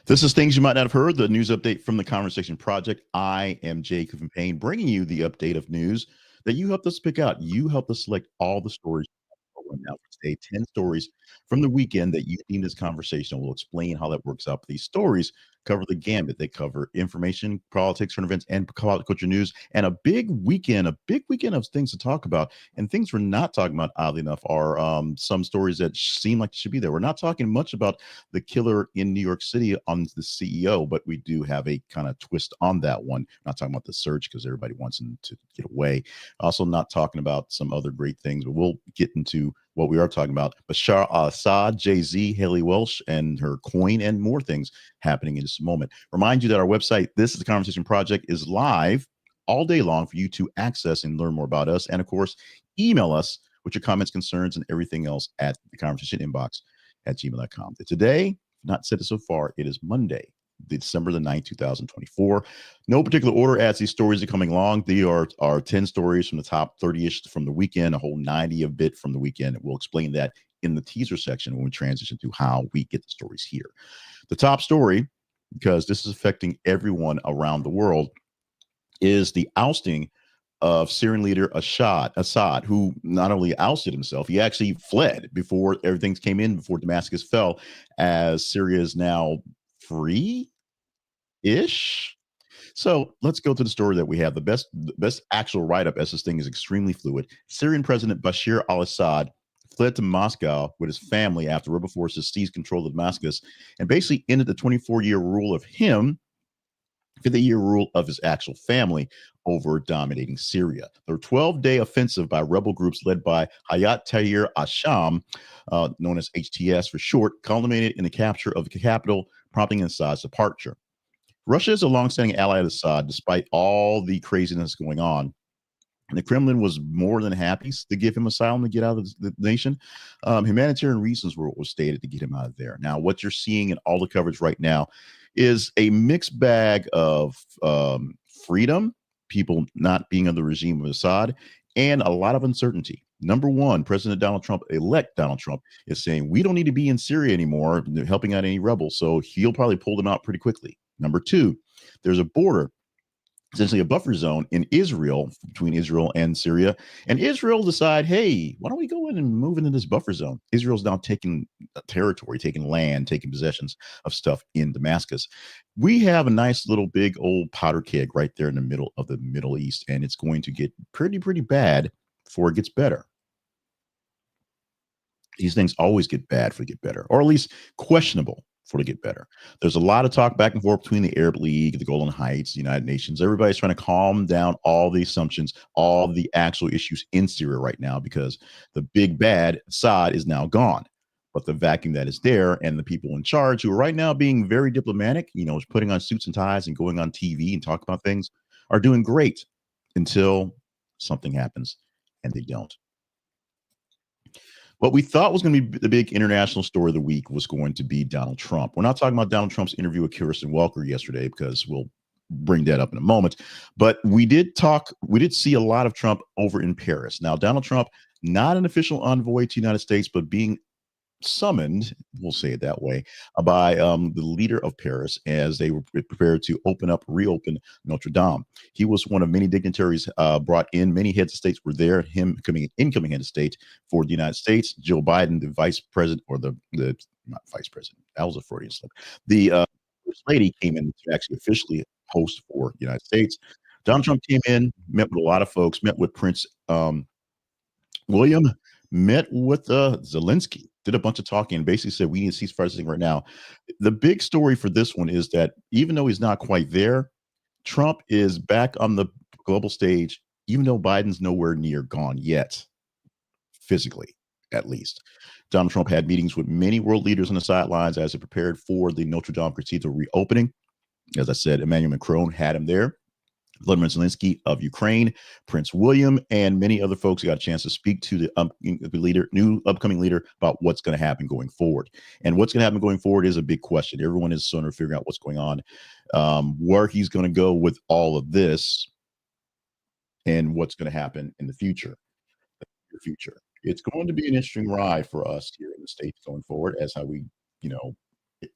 This is Things You Might Not Have Heard, the news update from the Conversation Project. I am Jacob Payne, bringing you the update of news that you helped us pick out. You helped us select all the stories right now for today, 10 stories from the weekend that you deemed as conversation. We'll explain how that works out. These stories cover the gambit. They cover information, politics, current events, and pop culture news, and a big weekend of things to talk about. And things we're not talking about, oddly enough, are some stories that seem like they should be there. We're not talking much about the killer in New York City on the CEO, but we do have a kind of twist on that one. Not talking about the search because everybody wants him to get away. Also, not talking about some other great things, but we'll get into what we are talking about. Bashar al-Assad, Jay-Z, Haliey Welch, and her coin, and more things happening in just a moment. Remind you that our website, This is the Conversation Project, is live all day long for you to access and learn more about us. And of course, email us with your comments, concerns, and everything else at the conversation inbox at gmail.com. Today, not said it so far, it is Monday, December the 9th, 2024. No particular order as these stories are coming along. They are 10 stories from the top 30-ish from the weekend, a whole 90 a bit from the weekend. We'll explain that in the teaser section when we transition to how we get the stories here. The top story, because this is affecting everyone around the world, is the ousting of Syrian leader Assad, who not only ousted himself, he actually fled before everything came in, before Damascus fell, as Syria is now free ish. So let's go to the story that we have. The best actual write up, as this thing is extremely fluid. Syrian President Bashar al-Assad fled to Moscow with his family after rebel forces seized control of Damascus and basically ended the 24-year rule of him for the year rule of his actual family over dominating Syria. The 12-day offensive by rebel groups led by Hayat Tahrir al-Sham, known as HTS for short, culminated in the capture of the capital, prompting Assad's departure. Russia is a longstanding ally of Assad, despite all the craziness going on. And the Kremlin was more than happy to give him asylum to get out of the nation. Humanitarian reasons were stated to get him out of there. Now, what you're seeing in all the coverage right now is a mixed bag of freedom, people not being under the regime of Assad, and a lot of uncertainty. Number one, President Donald Trump, elect Donald Trump, is saying we don't need to be in Syria anymore, helping out any rebels. So he'll probably pull them out pretty quickly. Number two, there's a border, essentially a buffer zone in Israel, between Israel and Syria. And Israel decide, hey, why don't we go in and move into this buffer zone? Israel's now taking territory, taking land, taking possessions of stuff in Damascus. We have a nice little big old powder keg right there in the middle of the Middle East, and it's going to get pretty bad before it gets better. These things always get bad before they get better, or at least questionable before they get better. There's a lot of talk back and forth between the Arab League, the Golden Heights, the United Nations. Everybody's trying to calm down all the assumptions, all the actual issues in Syria right now, because the big bad Assad is now gone. But the vacuum that is there, and the people in charge, who are right now being very diplomatic, putting on suits and ties and going on TV and talk about things, are doing great until something happens, and they don't. What we thought was going to be the big international story of the week was going to be Donald Trump. We're not talking about Donald Trump's interview with Kirsten Welker yesterday, because we'll bring that up in a moment. But we did see a lot of Trump over in Paris. Now, Donald Trump, not an official envoy to the United States, but being summoned, we'll say it that way, by the leader of Paris as they were prepared to reopen Notre Dame. He was one of many dignitaries brought in. Many heads of states were there. Him incoming head of state for the United States. Joe Biden, the vice president, or the not vice president. That was a Freudian slip. The first lady came in to actually officially host for the United States. Donald Trump came in, met with a lot of folks, met with Prince William, met with Zelensky, did a bunch of talking, and basically said we need to cease fighting right now. The big story for this one is that even though he's not quite there, Trump is back on the global stage, even though Biden's nowhere near gone yet, physically at least. Donald Trump had meetings with many world leaders on the sidelines as he prepared for the Notre Dame Cathedral reopening. As I said, Emmanuel Macron had him there. Vladimir Zelensky of Ukraine, Prince William, and many other folks got a chance to speak to the new upcoming leader about what's going to happen going forward. And what's going to happen going forward is a big question. Everyone is sort of figuring out what's going on, where he's going to go with all of this, and what's going to happen in the future. It's going to be an interesting ride for us here in the States going forward, as how we,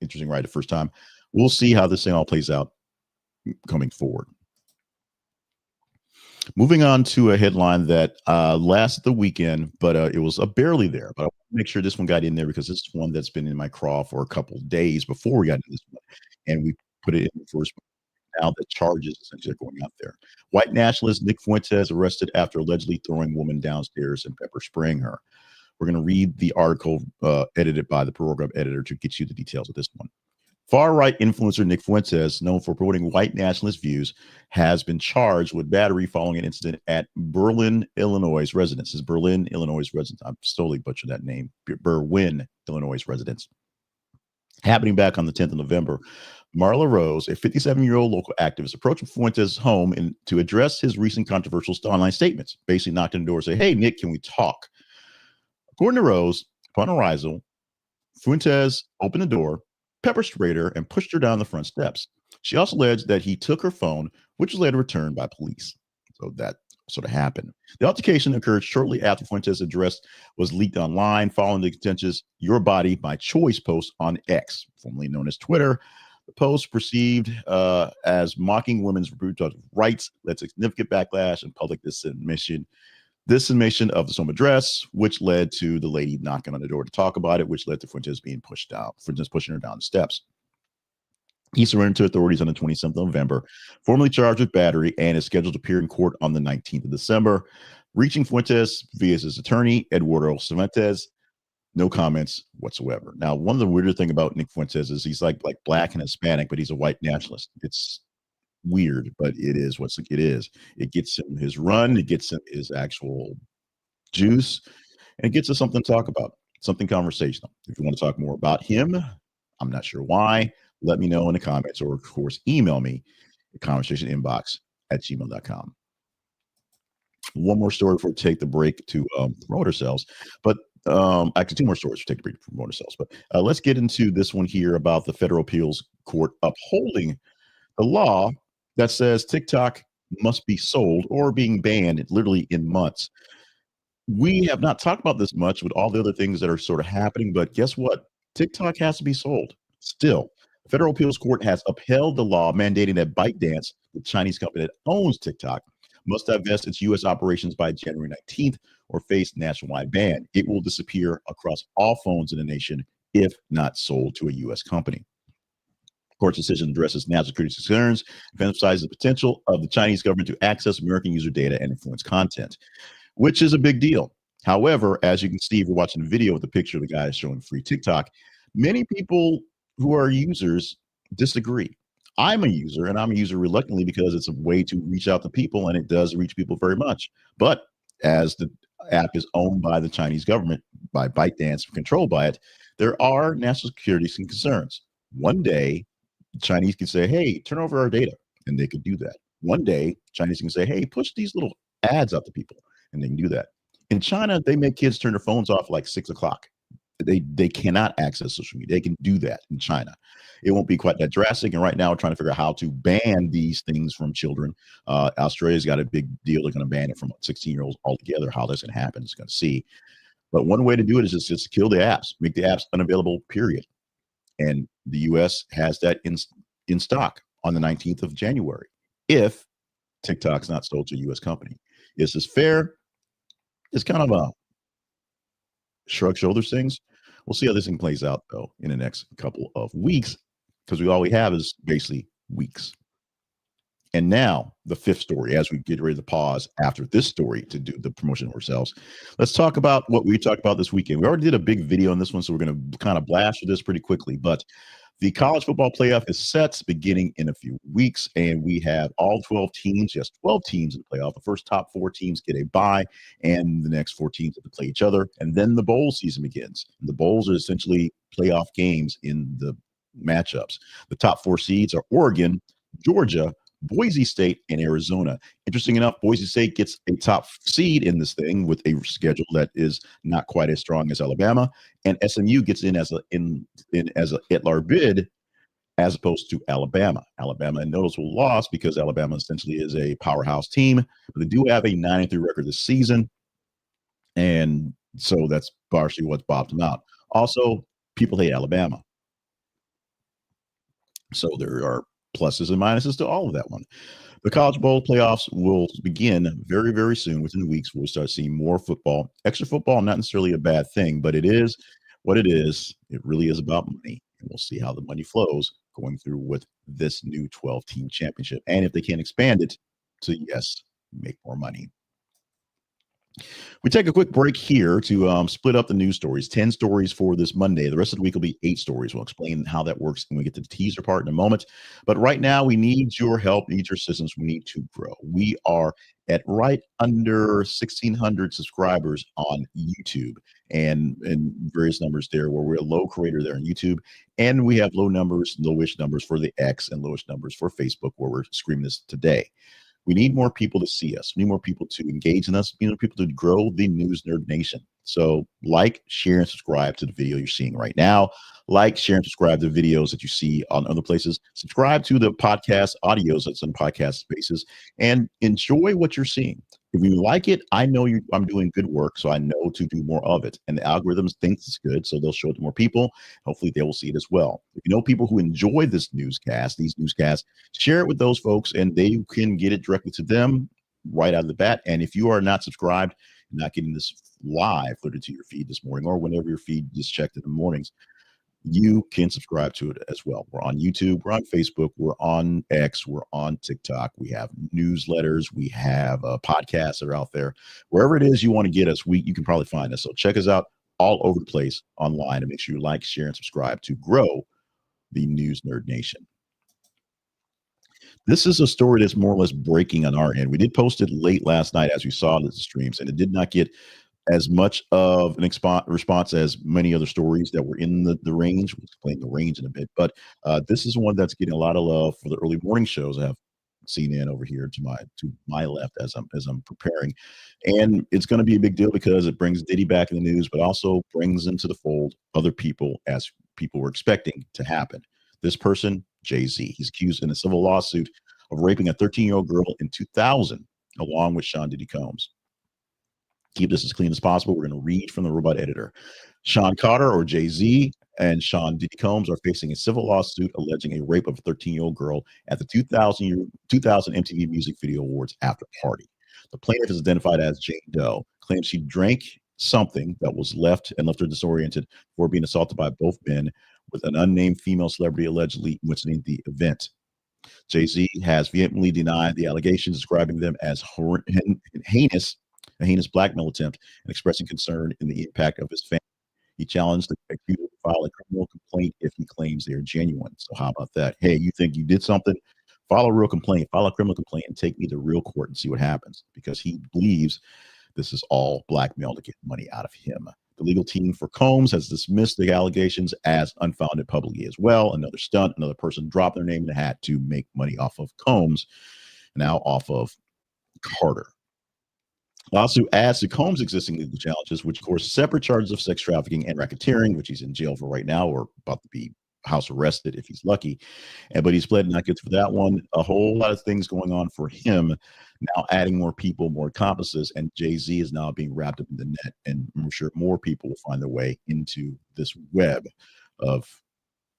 interesting right the first time. We'll see how this thing all plays out coming forward. Moving on to a headline that lasted the weekend, but it was barely there. But I want to make sure this one got in there because this is one that's been in my craw for a couple of days before we got into this one, and we put it in the first. Now the charges essentially are going out there. White nationalist Nick Fuentes arrested after allegedly throwing woman downstairs and pepper spraying her. We're going to read the article edited by the program editor to get you the details of this one. Far-right influencer Nick Fuentes, known for promoting white nationalist views, has been charged with battery following an incident at Berlin, Illinois residence. His Berlin, Illinois residence. I'm slowly butchering that name. Berwyn, Illinois residence. Happening back on the 10th of November, Marla Rose, a 57-year-old local activist, approached Fuentes' home to address his recent controversial online statements. Basically knocked on the door and said, "Hey, Nick, can we talk?" According to Rose, upon arrival, Fuentes opened the door, pepper sprayed her, and pushed her down the front steps. She also alleged that he took her phone, which was later returned by police. So that sort of happened. The altercation occurred shortly after Fuentes' address was leaked online following the contentious "Your Body, My Choice" post on X, formerly known as Twitter. The post, perceived as mocking women's reproductive rights, led to significant backlash and public dissemination of the home address, which led to the lady knocking on the door to talk about it, which led to Fuentes being pushed down, Fuentes pushing her down the steps. He surrendered to authorities on the 27th of November, formally charged with battery, and is scheduled to appear in court on the 19th of December. Reaching Fuentes via his attorney, Eduardo Cervantes, no comments whatsoever. Now, one of the weirder thing about Nick Fuentes is he's like black and Hispanic, but he's a white nationalist. It's weird, but it is what it is. It gets him his run, it gets him his actual juice, and it gets us something to talk about, something conversational. If you want to talk more about him, I'm not sure why, let me know in the comments, or of course, email me at conversationinbox@gmail.com. One more story before we take the break to promote ourselves, but actually two more stories to take a break to promote ourselves. But let's get into this one here about the federal appeals court upholding the law that says TikTok must be sold or being banned literally in months. We have not talked about this much with all the other things that are sort of happening, but guess what? TikTok has to be sold still. The federal appeals court has upheld the law mandating that ByteDance, the Chinese company that owns TikTok, must divest its U.S. operations by January 19th or face nationwide ban. It will disappear across all phones in the nation if not sold to a U.S. company. The court's decision addresses national security concerns and emphasizes the potential of the Chinese government to access American user data and influence content, which is a big deal. However, as you can see if you're watching the video with the picture of the guy showing free TikTok, many people who are users disagree. I'm a user, and I'm a user reluctantly because it's a way to reach out to people, and it does reach people very much. But as the app is owned by the Chinese government, by ByteDance, controlled by it, there are national security concerns. One day, the Chinese can say, "Hey, turn over our data," and they could do that. One day, Chinese can say, "Hey, push these little ads out to people," and they can do that. In China, they make kids turn their phones off like 6 o'clock. They cannot access social media. They can do that in China. It won't be quite that drastic. And right now, we're trying to figure out how to ban these things from children. Australia's got a big deal. They're going to ban it from 16-year-olds altogether. How that's going to happen is going to see. But one way to do it is just kill the apps, make the apps unavailable, period. And the U.S. has that in stock on the 19th of January if TikTok's not sold to a U.S. company. Is this fair? It's kind of a shrug shoulders things. We'll see how this thing plays out, though, in the next couple of weeks, because all we have is basically weeks. And now the fifth story, as we get ready to pause after this story to do the promotion of ourselves, let's talk about what we talked about this weekend. We already did a big video on this one, so we're going to kind of blast through this pretty quickly. But the college football playoff is set beginning in a few weeks, and we have all 12 teams, yes, 12 teams in the playoff. The first top 4 teams get a bye, and the next 4 teams have to play each other. And then the bowl season begins. And the bowls are essentially playoff games in the matchups. The top 4 seeds are Oregon, Georgia, Boise State, and Arizona. Interesting enough, Boise State gets a top seed in this thing with a schedule that is not quite as strong as Alabama, and SMU gets in as a at-large bid as opposed to Alabama. Alabama, a noticeable loss because Alabama essentially is a powerhouse team, but they do have a 9-3 record this season, and so that's partially what's bopped them out. Also, people hate Alabama. So there are pluses and minuses to all of that one. The College Bowl playoffs will begin very, very soon. Within weeks, we'll start seeing more football. Extra football, not necessarily a bad thing, but it is what it is. It really is about money. And we'll see how the money flows going through with this new 12-team championship. And if they can expand it to, yes, make more money. We take a quick break here to split up the news stories. 10 stories for this Monday. The rest of the week will be 8 stories. We'll explain how that works when we get to the teaser part in a moment. But right now, we need your help, need your assistance. We need to grow. We are at right under 1,600 subscribers on YouTube and various numbers there where we're a low creator there on YouTube. And we have low numbers, lowish numbers for the X and lowish numbers for Facebook where we're screaming this today. We need more people to see us. We need more people to engage in us. We need more people to grow the News Nerd Nation. So like, share, and subscribe to the video you're seeing right now. Like, share, and subscribe to the videos that you see on other places. Subscribe to the podcast audios that's in podcast spaces and enjoy what you're seeing. If you like it, I know I'm doing good work, so I know to do more of it. And the algorithms think it's good, so they'll show it to more people. Hopefully, they will see it as well. If you know people who enjoy these newscasts, share it with those folks, and they can get it directly to them right out of the bat. And if you are not subscribed, not getting this live floated to your feed this morning, or whenever your feed is checked in the mornings, you can subscribe to it as well. We're on YouTube, we're on Facebook, we're on X, we're on TikTok. We have newsletters, we have podcasts that are out there. Wherever it is you want to get us, you can probably find us. So check us out all over the place online, and make sure you like, share, and subscribe to grow the News Nerd Nation. This is a story that's more or less breaking on our end. We did post it late last night as we saw the streams, and it did not get as much of an response as many other stories that were in the range. We'll explain the range in a bit, but this is one that's getting a lot of love for the early morning shows I have seen in over here to my left as I'm preparing, and it's going to be a big deal because it brings Diddy back in the news, but also brings into the fold other people as people were expecting to happen. This person, Jay-Z, he's accused in a civil lawsuit of raping a 13-year-old girl in 2000, along with Sean Diddy Combs. Keep this as clean as possible. We're going to read from the robot editor. Sean Carter, or Jay-Z, and Sean Diddy Combs are facing a civil lawsuit alleging a rape of a 13-year-old girl at the 2000 MTV Music Video Awards after party. The plaintiff is identified as Jane Doe, claims she drank something that was left her disoriented before being assaulted by both men, with an unnamed female celebrity allegedly witnessing the event. Jay-Z has vehemently denied the allegations, describing them as heinous, a heinous blackmail attempt, and expressing concern in the impact of his family. He challenged the accuser to file a criminal complaint if he claims they are genuine. So how about that? Hey, you think you did something? File a real complaint, file a criminal complaint, and take me to real court and see what happens, because he believes this is all blackmail to get money out of him. The legal team for Combs has dismissed the allegations as unfounded publicly as well. Another stunt, another person dropped their name in the hat to make money off of Combs, now off of Carter. Lawsuit adds to Combs' existing legal challenges, which, of course, separate charges of sex trafficking and racketeering, which he's in jail for right now, or about to be house arrested if he's lucky. But he's pled not guilty for that one. A whole lot of things going on for him. Now adding more people, more accomplices, and Jay-Z is now being wrapped up in the net. And I'm sure more people will find their way into this web of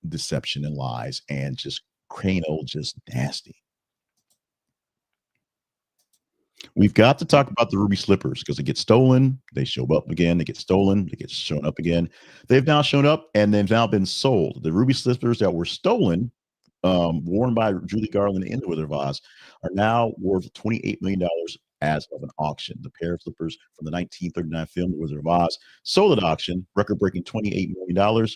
deception and lies and just just nasty. We've got to talk about the ruby slippers because they get stolen, they show up again, they get stolen, they get shown up again. They've now shown up and they've now been sold. The ruby slippers that were stolen, worn by Judy Garland in The Wizard of Oz, are now worth $28 million as of an auction. The pair of slippers from the 1939 film The Wizard of Oz sold at auction, record-breaking $28 million.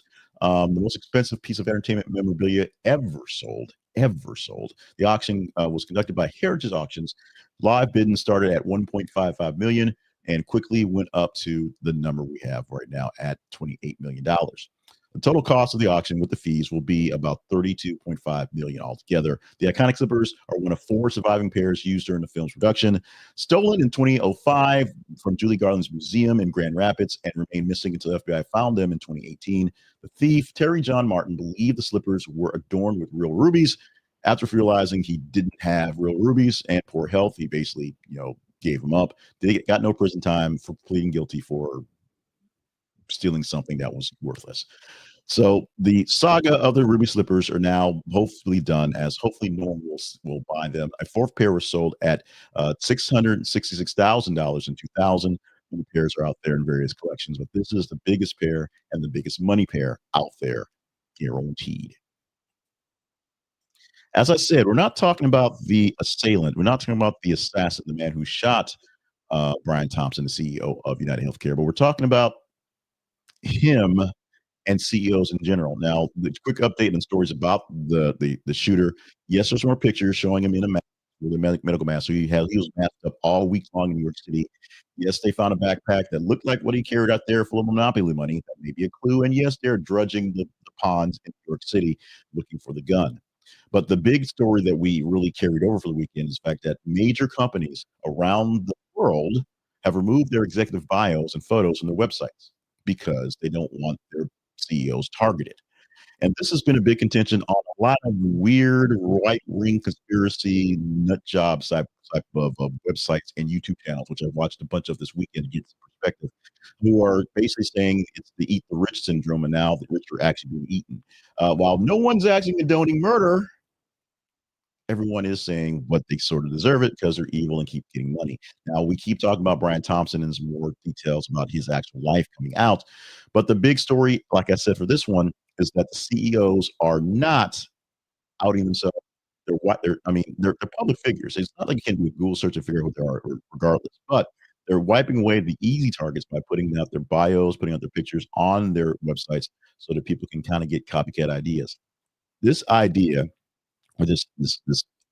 The most expensive piece of entertainment memorabilia ever sold. The auction was conducted by Heritage Auctions. Live bidding started at 1.55 million and quickly went up to the number we have right now at $28 million. The total cost of the auction with the fees will be about $32.5 million altogether. The iconic slippers are one of 4 surviving pairs used during the film's production. Stolen in 2005 from Judy Garland's museum in Grand Rapids and remained missing until the FBI found them in 2018. The thief, Terry John Martin, believed the slippers were adorned with real rubies. After realizing he didn't have real rubies and poor health, he basically, gave them up. They got no prison time for pleading guilty for stealing something that was worthless. So the saga of the ruby slippers are now hopefully done, as hopefully no one will buy them. A fourth pair was sold at $666,000 in 2000. The pairs are out there in various collections, but this is the biggest pair and the biggest money pair out there, guaranteed. As I said, we're not talking about the assailant. We're not talking about the assassin, the man who shot Brian Thompson, the CEO of United Healthcare, but we're talking about him and CEOs in general. Now, the quick update and stories about the shooter. Yes, there's more pictures showing him in a mask, with a medical mask. So he was masked up all week long in New York City. Yes, they found a backpack that looked like what he carried out there full of monopoly money. That may be a clue. And yes, they're drudging the ponds in New York City looking for the gun. But the big story that we really carried over for the weekend is the fact that major companies around the world have removed their executive bios and photos from their websites because they don't want their CEOs targeted. And this has been a big contention on a lot of weird right wing conspiracy nut job type of websites and YouTube channels, which I've watched a bunch of this weekend to get some perspective, who are basically saying it's the eat the rich syndrome, and now the rich are actually being eaten. While no one's actually condoning murder, everyone is saying what they sort of deserve it because they're evil and keep getting money. Now we keep talking about Brian Thompson and some more details about his actual life coming out. But the big story, like I said, for this one is that the CEOs are not outing themselves. They're what they're I mean, they're public figures. It's not like you can do a Google search and figure out who they are regardless. But they're wiping away the easy targets by putting out their bios, putting out their pictures on their websites so that people can kind of get copycat ideas. This idea or this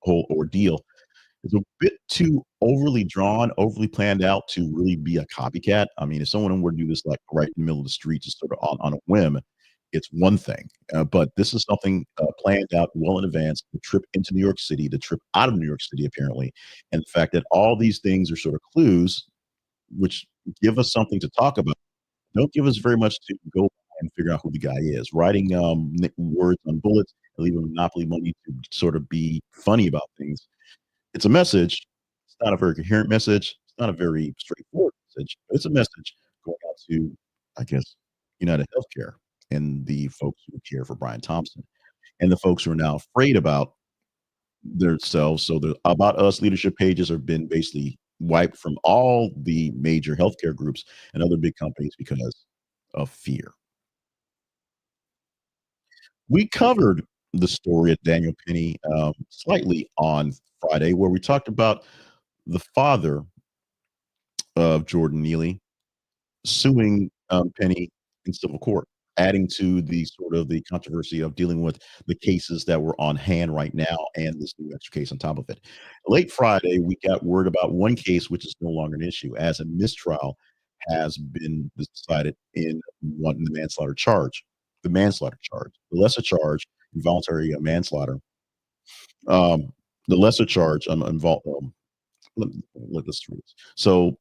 whole ordeal is a bit too overly drawn, overly planned out to really be a copycat. I mean, if someone were to do this like right in the middle of the street, just sort of on a whim, it's one thing. But this is something planned out well in advance. The trip into New York City, the trip out of New York City, apparently, and the fact that all these things are sort of clues, which give us something to talk about. Don't give us very much to go and figure out who the guy is. Writing words on bullets and leaving monopoly money to sort of be funny about things. It's a message. It's not a very coherent message. It's not a very straightforward message, but it's a message going out to, I guess, United Healthcare and the folks who care for Brian Thompson and the folks who are now afraid about themselves. So the About Us leadership pages have been basically wiped from all the major healthcare groups and other big companies because of fear. We covered the story of Daniel Penny slightly on Friday, where we talked about the father of Jordan Neely suing Penny in civil court, adding to the sort of the controversy of dealing with the cases that were on hand right now and this new extra case on top of it. Late Friday, we got word about one case which is no longer an issue, as a mistrial has been decided in one the manslaughter charge. The manslaughter charge, the lesser charge, involuntary manslaughter. Um, the lesser charge involved. Let's do this. So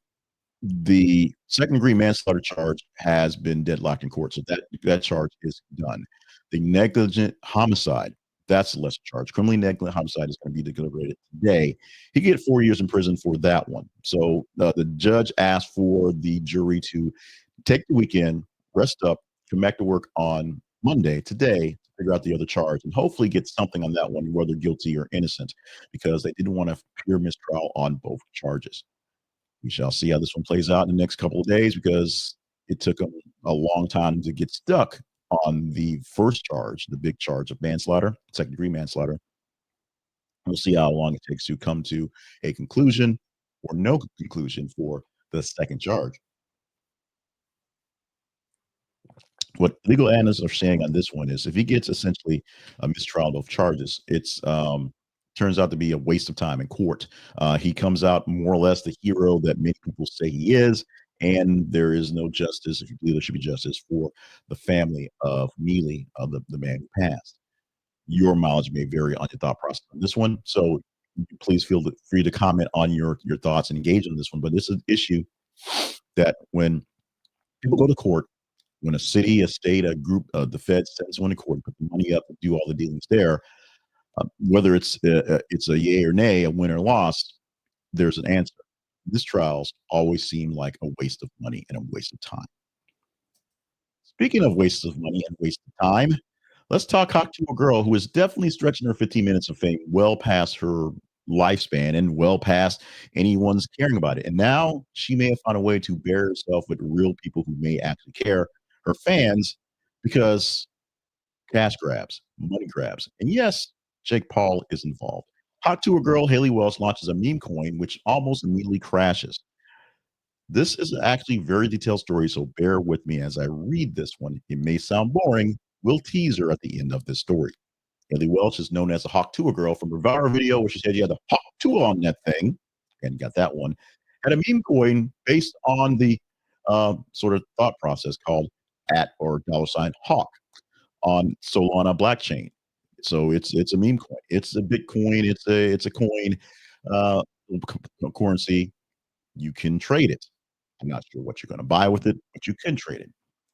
the second degree manslaughter charge has been deadlocked in court, so that charge is done. The negligent homicide, that's the lesser charge. Criminally negligent homicide is going to be deliberated today. He could get 4 years in prison for that one. So the judge asked for the jury to take the weekend, rest up, come back to work on Monday, today, to figure out the other charge and hopefully get something on that one, whether guilty or innocent, because they didn't want a pure mistrial on both charges. We shall see how this one plays out in the next couple of days because it took them a long time to get stuck on the first charge, the big charge of manslaughter, second degree manslaughter. We'll see how long it takes to come to a conclusion or no conclusion for the second charge. What legal analysts are saying on this one is if he gets essentially a mistrial of charges, it's turns out to be a waste of time in court. He comes out more or less the hero that many people say he is, and there is no justice, if you believe there should be justice, for the family of Neely, of the man who passed. Your mileage may vary on your thought process on this one, so please feel free to comment on your thoughts and engage on this one. But this is an issue that when people go to court, when a city, a state, a group, the Fed sends someone to court, put the money up, and do all the dealings there, whether it's a yay or nay, a win or loss, there's an answer. These trials always seem like a waste of money and a waste of time. Speaking of wastes of money and waste of time, let's talk to a girl who is definitely stretching her 15 minutes of fame well past her lifespan and well past anyone's caring about it. And now she may have found a way to bear herself with real people who may actually care, her fans, because cash grabs, money grabs. And yes, Jake Paul is involved. Tuah Girl Haliey Welch launches a meme coin, which almost immediately crashes. This is actually a very detailed story, so bear with me as I read this one. It may sound boring. We'll tease her at the end of this story. Haliey Welch is known as the Hawk Tuah girl from her viral video where she said you had the Hawk Tuah on that thing, and you got that one. Had a meme coin based on the sort of thought process called at or dollar sign Hawk on Solana blockchain. So it's a meme coin. It's a Bitcoin. It's a coin uh, currency. You can trade it. I'm not sure what you're going to buy with it, but you can trade it.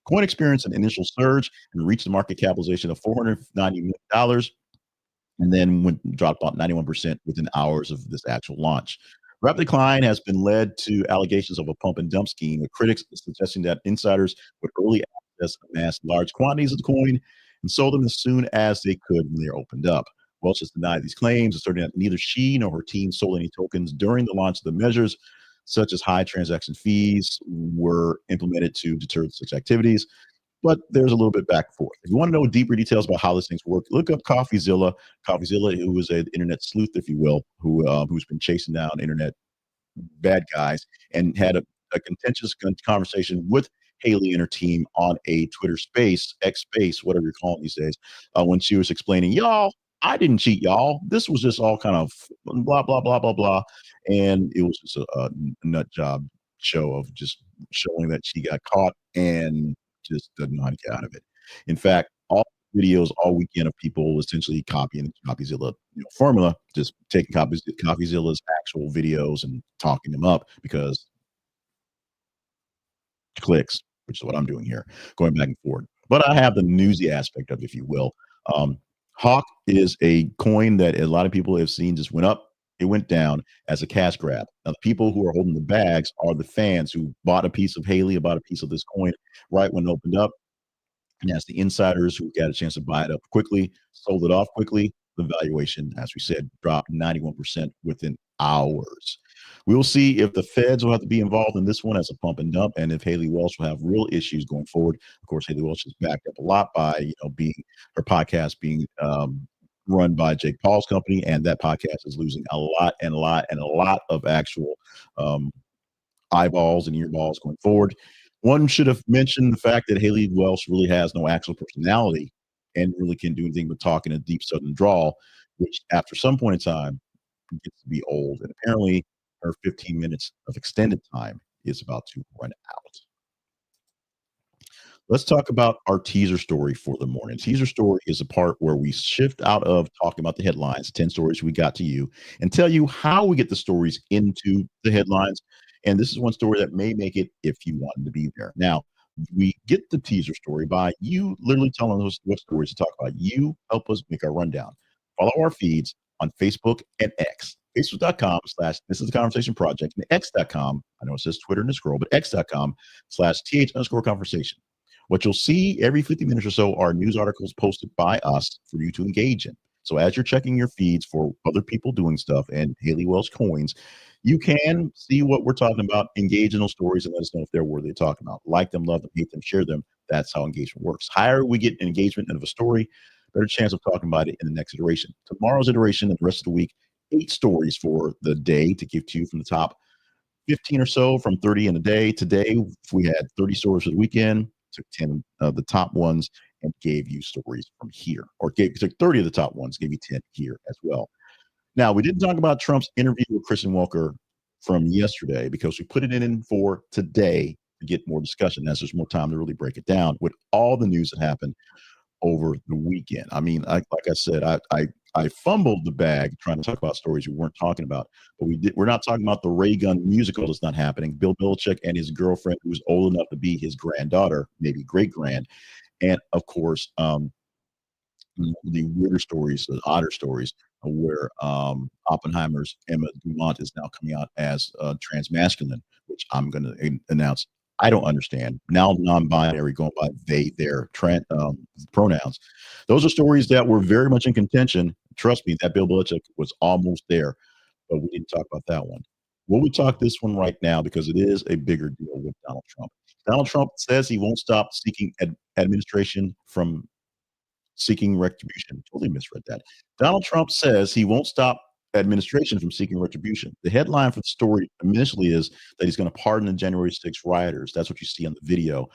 Coin experienced an initial surge and reached a market capitalization of $490 million, and then dropped about 91% within hours of this actual launch. Rapid decline has been led to allegations of a pump and dump scheme, with critics suggesting that insiders would early access amassed large quantities of the coin and sold them as soon as they could when they opened up. Welch has denied these claims, asserting that neither she nor her team sold any tokens during the launch of the measures, such as high transaction fees were implemented to deter such activities. But there's a little bit back and forth. If you want to know deeper details about how these things work, look up CoffeeZilla. CoffeeZilla, who is an internet sleuth, if you will, who's been chasing down internet bad guys and had a contentious conversation with Haliey and her team on a Twitter space, X space, whatever you're calling these days, when she was explaining, y'all, I didn't cheat, y'all. This was just all kind of blah, blah, blah, blah, blah. And it was just a nut job show of just showing that she got caught and just doesn't know how to get out of it. In fact, all videos all weekend of people essentially copying the CopyZilla formula, just taking CopyZilla's actual videos and talking them up because clicks, which is what I'm doing here, going back and forth. But I have the newsy aspect of it, if you will. Um, Hawk is a coin that a lot of people have seen just went up, it went down as a cash grab. Now, the people who are holding the bags are the fans who bought a piece of Haliey, bought a piece of this coin right when it opened up. And as the insiders who got a chance to buy it up quickly, sold it off quickly, the valuation, as we said, dropped 91% within hours. We will see if the feds will have to be involved in this one as a pump and dump, and if Haliey Welch will have real issues going forward. Of course, Haliey Welch is backed up a lot by being her podcast being run by Jake Paul's company, and that podcast is losing a lot and a lot and a lot of actual um, eyeballs and earballs going forward. One should have mentioned the fact that Haliey Welch really has no actual personality and really can do anything but talk in a deep southern drawl, which after some point in time gets to be old. And apparently her 15 minutes of extended time is about to run out. Let's talk about our teaser story for the morning. Teaser story is a part where we shift out of talking about the headlines, 10 stories we got to you, and tell you how we get the stories into the headlines. And this is one story that may make it if you wanted to be there. Now, we get the teaser story by you literally telling us what stories to talk about. You help us make our rundown. Follow our feeds on Facebook and X. Facebook.com/, this is the conversation project, and X.com. I know it says Twitter in the scroll, but X.com/TH_conversation. What you'll see every 50 minutes or so are news articles posted by us for you to engage in. So as you're checking your feeds for other people doing stuff and Haliey Welch coins, you can see what we're talking about, engage in those stories, and let us know if they're worthy of talking about. Like them, love them, hate them, share them. That's how engagement works. Higher we get engagement of a story, better chance of talking about it in the next iteration. Tomorrow's iteration and the rest of the week, 8 stories for the day to give to you from the top 15 or so from 30 in a day. Today, we had 30 stories for the weekend, took 10 of the top ones and gave you stories from here, or took 30 of the top ones, gave you 10 here as well. Now, we didn't talk about Trump's interview with Kristen Welker from yesterday because we put it in for today to get more discussion as there's more time to really break it down with all the news that happened over the weekend. I mean, like I said, I fumbled the bag trying to talk about stories we weren't talking about, but we're not talking about the Ray Gun musical that's not happening. Bill Belichick and his girlfriend, who's old enough to be his granddaughter, maybe great grand, and of course, the weirder stories, the odder stories, where Oppenheimer's Emma Dumont is now coming out as transmasculine, which I'm going to announce I don't understand. Now non-binary going by they, their pronouns. Those are stories that were very much in contention. Trust me, that Bill Belichick was almost there, but we didn't talk about that one. Will we talk this one right now because it is a bigger deal with Donald Trump. Donald Trump says he won't stop seeking administration from seeking retribution. Totally misread that. Donald Trump says he won't stop administration from seeking retribution. The headline for the story initially is that he's going to pardon the January 6th rioters. That's what you see on the video.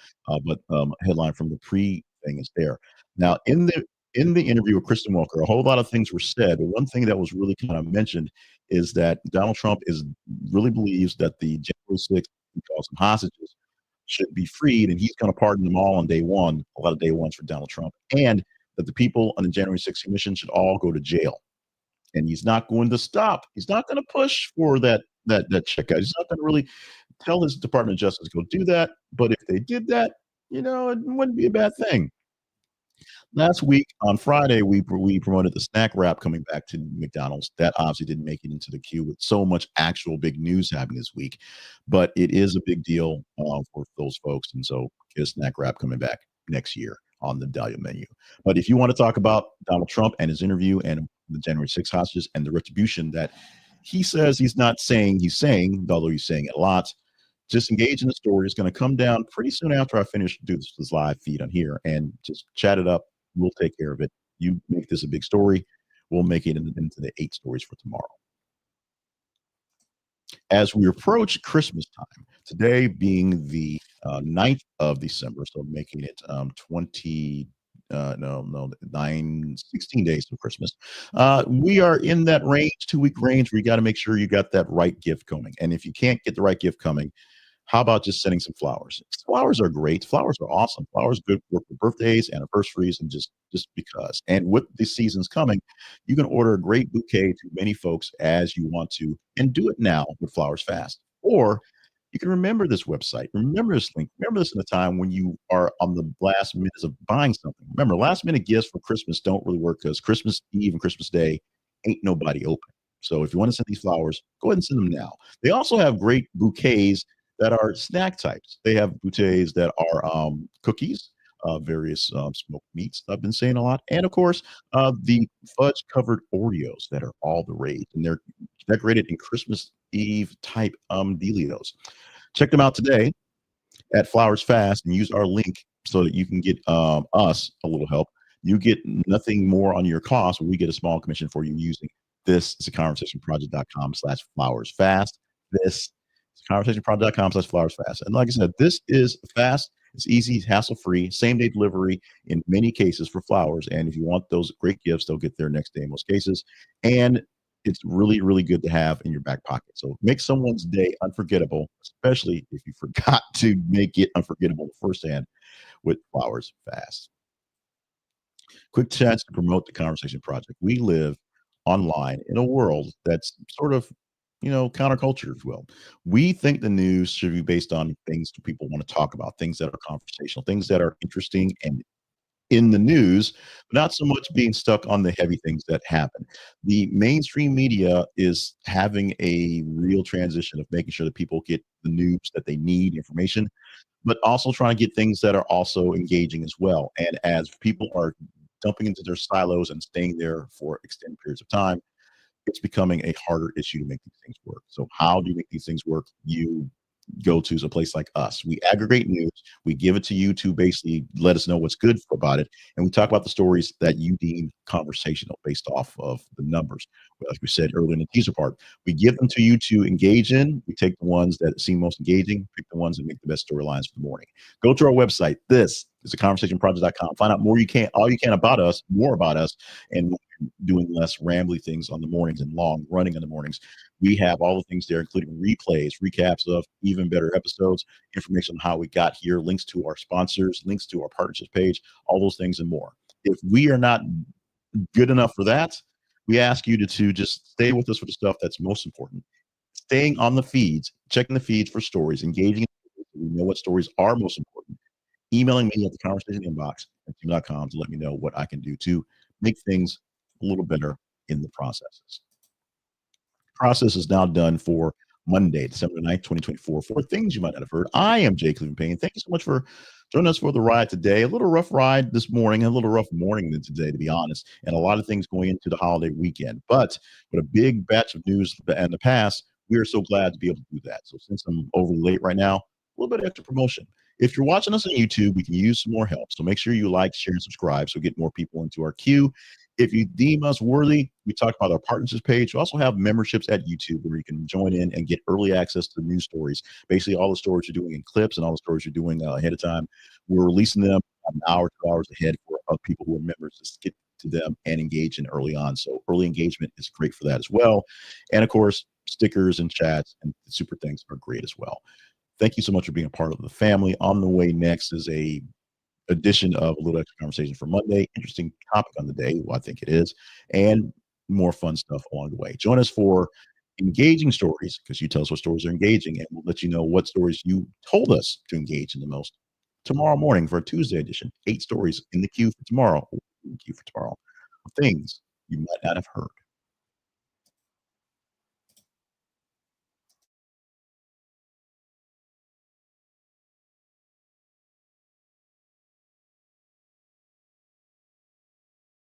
But headline from the pre thing is there. Now, in the interview with Kristen Welker, a whole lot of things were said. But one thing that was really kind of mentioned is that Donald Trump is really believes that the January 6th, he calls them hostages, should be freed, and he's going to pardon them all on day one. A lot of day ones for Donald Trump, and that the people on the January 6th commission should all go to jail. And he's not going to stop. He's not going to push for that check out. He's not going to really tell his Department of Justice to go do that. But if they did that, it wouldn't be a bad thing. Last week on Friday, we promoted the snack wrap coming back to McDonald's. That obviously didn't make it into the queue with so much actual big news happening this week, but it is a big deal for those folks, and so get a snack wrap coming back next year on the Dahlia menu. But if you want to talk about Donald Trump and his interview and the January 6 hostages and the retribution that he says he's not saying he's saying, although he's saying it a lot, just engage in the story. It's going to come down pretty soon after I finish do this live feed on here and just chat it up. We'll take care of it. You make this a big story. We'll make it into the 8 stories for tomorrow. As we approach Christmas time, today being the 9th of December, so making it 16 days to Christmas. We are in that range, 2-week range where you got to make sure you got that right gift coming. And if you can't get the right gift coming, how about just sending some flowers? Flowers are great. Flowers are awesome. Flowers good for birthdays, anniversaries, and just because. And with the seasons coming, you can order a great bouquet to many folks as you want to, and do it now with Flowers Fast. Or you can remember this website. Remember this link. Remember this in a time when you are on the last minutes of buying something. Remember, last minute gifts for Christmas don't really work because Christmas Eve and Christmas Day ain't nobody open. So if you want to send these flowers, go ahead and send them now. They also have great bouquets that are snack types. They have bouquets that are cookies, various smoked meats I've been saying a lot, and of course the fudge covered Oreos that are all the rage, and they're decorated in Christmas Eve type dealios. Check them out today at Flowers Fast and use our link so that you can get us a little help. You get nothing more on your cost, but we get a small commission for you using this. It's a conversationproject.com/flowersfast. This conversationproject.com/flowersfast. And like I said, this is fast. It's easy, hassle-free, same-day delivery in many cases for flowers. And if you want those great gifts, they'll get there next day in most cases. And it's really, really good to have in your back pocket. So make someone's day unforgettable, especially if you forgot to make it unforgettable firsthand with Flowers Fast. Quick chance to promote the Conversation Project. We live online in a world that's sort of counterculture, if you will. We think the news should be based on things that people want to talk about, things that are conversational, things that are interesting and in the news, but not so much being stuck on the heavy things that happen. The mainstream media is having a real transition of making sure that people get the news that they need, information, but also trying to get things that are also engaging as well. And as people are dumping into their silos and staying there for extended periods of time, it's becoming a harder issue to make these things work. So how do you make these things work? You go to a place like us. We aggregate news. We give it to you to basically let us know what's good about it. And we talk about the stories that you deem conversational based off of the numbers. Like we said earlier in the teaser part, we give them to you to engage in. We take the ones that seem most engaging, pick the ones that make the best storylines for the morning. Go to our website. This is a conversationproject.com. Find out all you can about us, more about us, and doing less rambly things on the mornings and long running in the mornings. We have all the things there, including replays, recaps of even better episodes, information on how we got here, links to our sponsors, links to our partnerships page, all those things and more. If we are not good enough for that, we ask you to just stay with us for the stuff that's most important. Staying on the feeds, checking the feeds for stories, engaging. We know what stories are most important. Emailing me at the conversation inbox at gmail.com to let me know what I can do to make things a little better in the processes. Process is now done for Monday, December 9th, 2024, for things you might not have heard. I am Jay Cleveland Payne. Thank you so much for joining us for the ride today. A little rough ride this morning, a little rough morning than today, to be honest, and a lot of things going into the holiday weekend. But with a big batch of news in the past, we are so glad to be able to do that. So since I'm overly late right now, a little bit of extra promotion. If you're watching us on YouTube, we can use some more help. So make sure you like, share, and subscribe so we get more people into our queue. If you deem us worthy, we talk about our partnerships page. We also have memberships at YouTube where you can join in and get early access to news stories. Basically, all the stories you're doing in clips and all the stories you're doing ahead of time, we're releasing them an hour, 2 hours ahead for people who are members to get to them and engage in early on. So early engagement is great for that as well. And of course, stickers and chats and super things are great as well. Thank you so much for being a part of the family. On the way next is a edition of a little extra conversation for Monday. Interesting topic on the day. Well, I think it is, and more fun stuff along the way. Join us for engaging stories because you tell us what stories are engaging, and we'll let you know what stories you told us to engage in the most tomorrow morning for a Tuesday edition. 8 stories in the queue for tomorrow. In the queue for tomorrow. Things you might not have heard.